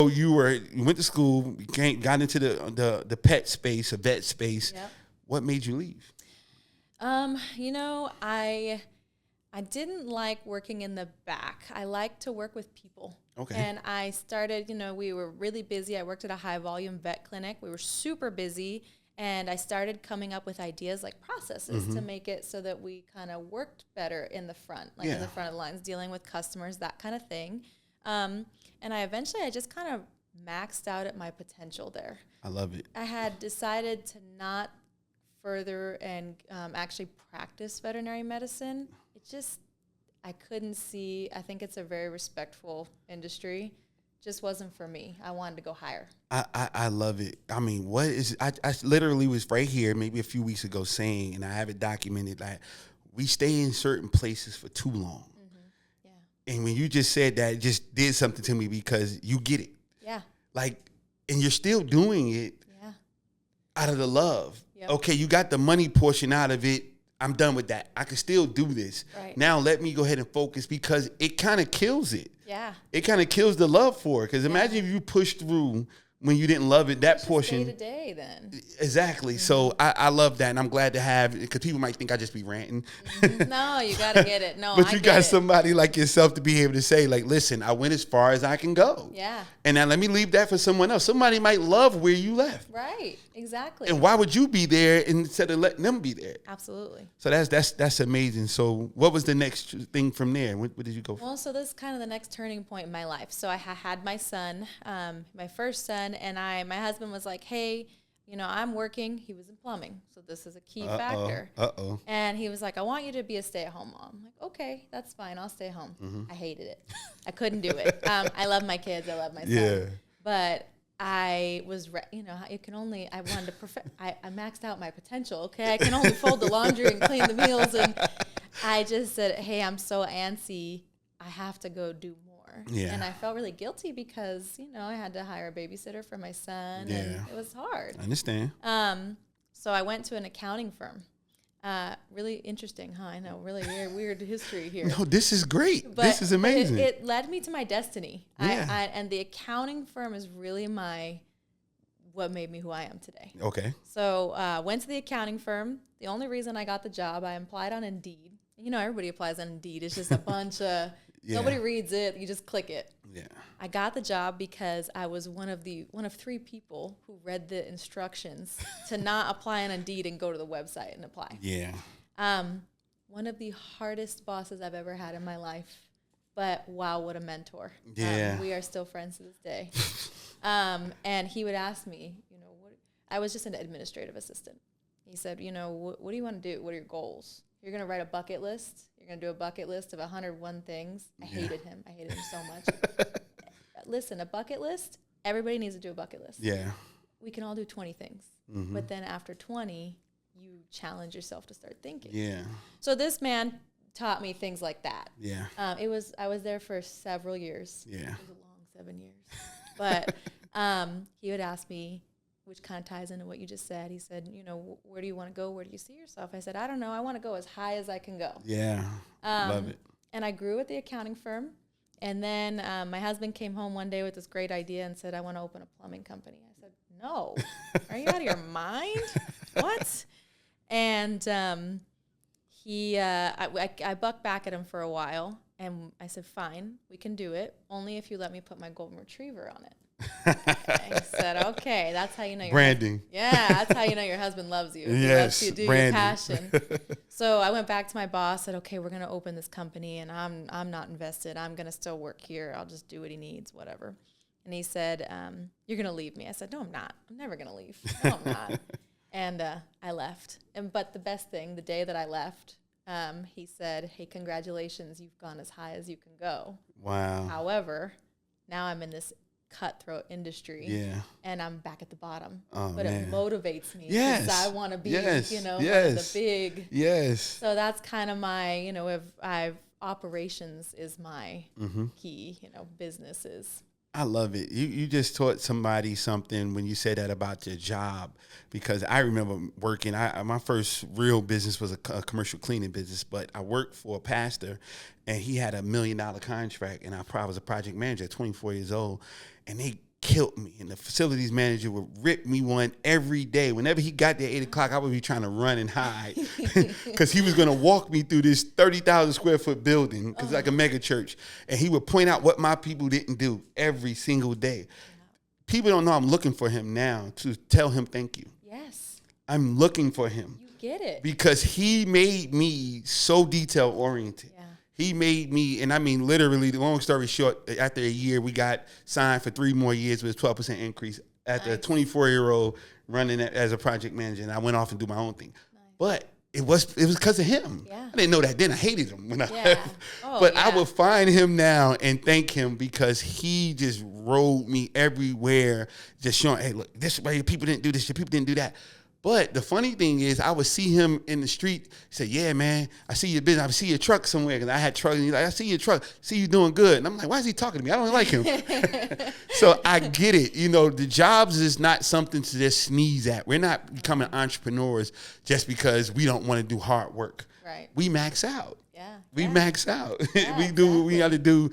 So you went to school, got into the pet space, a vet space. Yep. What made you leave? I didn't like working in the back. I like to work with people. Okay. And I started, we were really busy. I worked at a high volume vet clinic. We were super busy. And I started coming up with ideas like processes to make it so that we kind of worked better in the front, like in the front of the lines, dealing with customers, that kind of thing. And I just kind of maxed out at my potential there. I love it. I had decided to not further and actually practice veterinary medicine. I couldn't see. I think it's a very respectful industry. Just wasn't for me. I wanted to go higher. I love it. I mean, I literally was right here maybe a few weeks ago saying, and I have it documented, like we stay in certain places for too long. Yeah. And when you just said that, it just did something to me because you get it. Yeah. Like, and you're still doing it out of the love. Yep. Okay, you got the money portion out of it. I'm done with that. I can still do this. Right. Now let me go ahead and focus because it kind of kills it. Yeah. It kind of kills the love for it. Because imagine if you pushed through when you didn't love it, that portion. Day to day then. Exactly. Mm-hmm. So I love that. And I'm glad to have, because people might think I just be ranting. No, you got to get it. No, but you got somebody like yourself to be able to say, like, listen, I went as far as I can go. Yeah. And now let me leave that for someone else. Somebody might love where you left. Right. Exactly. And why would you be there instead of letting them be there? Absolutely. So that's amazing. So what was the next thing from there? What did you go for? Well, so this is kind of the next turning point in my life. So I had my son, my first son, and my husband was like, hey, I'm working. He was in plumbing. So this is a key factor. And he was like, I want you to be a stay-at-home mom. I'm like, okay, that's fine. I'll stay home. Mm-hmm. I hated it. I couldn't do it. I love my kids. I love my son. Yeah. But I was, I wanted to I maxed out my potential. Okay. I can only fold the laundry and clean the meals. And I just said, hey, I'm so antsy. I have to go do more. Yeah. And I felt really guilty because, I had to hire a babysitter for my son. Yeah. And it was hard. I understand. So I went to an accounting firm. Really interesting, huh? I know, really weird history here. No, this is great. This is amazing. It led me to my destiny. Yeah. And the accounting firm is really what made me who I am today. Okay. So went to the accounting firm. The only reason I got the job, I applied on Indeed. Everybody applies on Indeed. It's just a bunch of, nobody reads it. You just click it. Yeah. I got the job because I was one of 3 people who read the instructions to not apply on Indeed and go to the website and apply. Yeah. One of the hardest bosses I've ever had in my life, but wow, what a mentor. Yeah. We are still friends to this day. And he would ask me, I was just an administrative assistant. He said, what do you want to do? What are your goals? You're going to write a bucket list. You're going to do a bucket list of 101 things. I hated him. I hated him so much. Listen, a bucket list, everybody needs to do a bucket list. Yeah. We can all do 20 things. Mm-hmm. But then after 20, you challenge yourself to start thinking. Yeah. So this man taught me things like that. Yeah. I was there for several years. Yeah. It was a long 7 years. But he would ask me, which kind of ties into what you just said. He said, where do you want to go? Where do you see yourself? I said, I don't know. I want to go as high as I can go. Yeah. Love it. And I grew at the accounting firm. And then my husband came home one day with this great idea and said, I want to open a plumbing company. I said, no. Are you out of your mind? What? And I bucked back at him for a while. And I said, fine, we can do it. Only if you let me put my golden retriever on it. I said, okay, that's how you know your branding. That's how you know your husband loves you. He yes, lets you do branding. Your passion. So I went back to my boss, said, okay, we're going to open this company, and I'm not invested. I'm going to still work here. I'll just do what he needs, whatever. And he said, you're going to leave me. I said, no, I'm not. I'm never going to leave. No, I'm not. And I left. But the best thing, the day that I left, he said, hey, congratulations, you've gone as high as you can go. Wow. However, now I'm in this cutthroat industry. Yeah. And I'm back at the bottom. Oh, but man. It motivates me. Yes. Because I want to be, yes. one of yes. the big. Yes. So that's kind of my, if operations is my key, businesses. I love it. You just taught somebody something when you said that about your job, because I remember working. My first real business was a commercial cleaning business, but I worked for a pastor, and he had $1 million contract, and I was a project manager at 24 years old, and they killed me. And the facilities manager would rip me one every day. Whenever he got there at 8 o'clock, I would be trying to run and hide because he was going to walk me through this 30,000 square foot building because it's like a mega church. And he would point out what my people didn't do every single day. People don't know I'm looking for him now to tell him thank you. Yes. I'm looking for him. You get it. Because he made me so detail oriented. Yeah. He made me, and I mean, literally, the long story short, after a year, we got signed for 3 more years with a 12% increase after a 24-year-old running as a project manager. And I went off and do my own thing. Nice. But it was because of him. Yeah. I didn't know that then. I hated him when I left. Oh, but I would find him now and thank him because he just rode me everywhere, just showing, hey, look, this way people didn't do this, people didn't do that. But the funny thing is, I would see him in the street. Say, "Yeah, man, I see your business. I see your truck somewhere." Because I had trucks. And he's like, "I see your truck. See you doing good." And I'm like, "Why is he talking to me? I don't like him." So I get it. You know, the jobs is not something to just sneeze at. We're not becoming entrepreneurs just because we don't want to do hard work. Right. We max out. Yeah. We max out. We do what we got to do